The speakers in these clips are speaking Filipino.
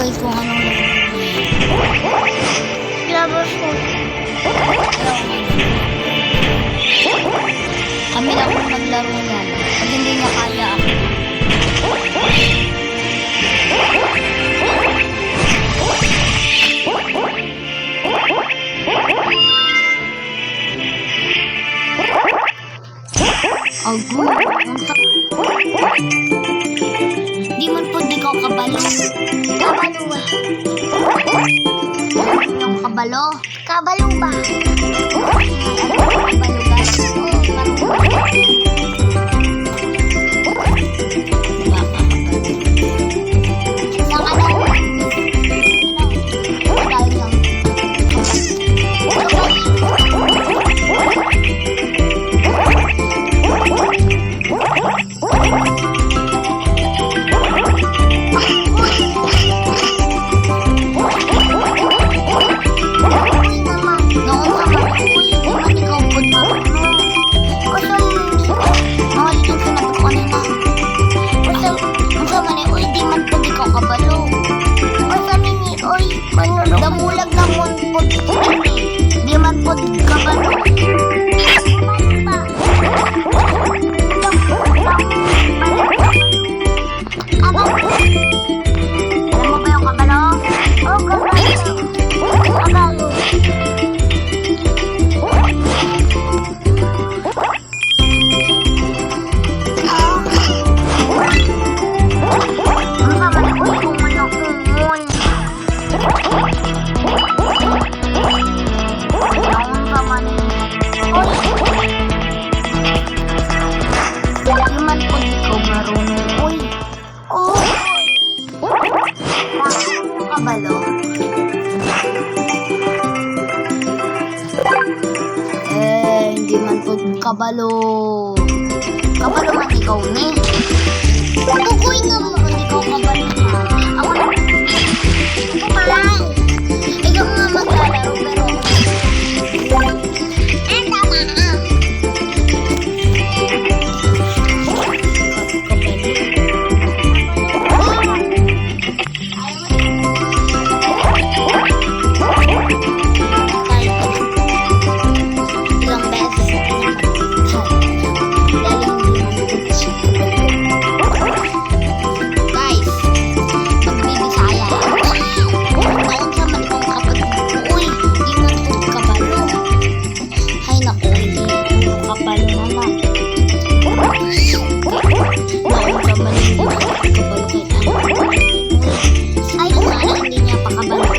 guys kung anong Lover food. kami lang kung naglaro yan. Pag hindi niya kaya ako. Oh, good. Di man po di ko kabalo. Kabalo ba? Yung kabalo. Kabalo ba? Kabalo guys. Damulag na mo po. Di man po kabalo. Alam mo ba yung kabalo? Oh, kabalo. Kabalo. Kabalo. Hindi man po kabalo. Kabalo man ikaw ni. Tukoy na mo. Hindi ko kabalo ha. Ako na. Kumain. Ikaw nga maglalaro pero Tama na. ilang beses. Guys, magbibisaya. Noon sa man kong kapatid ko, uy, di man po kabalo. Ay naku, hindi po kabalo naman. Noon sa man yung kabalo kay Ana. Ay, hindi niya pa kabalo.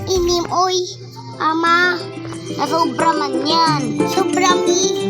Inim, oy. Ama, Nasobra man yan. sobra mi.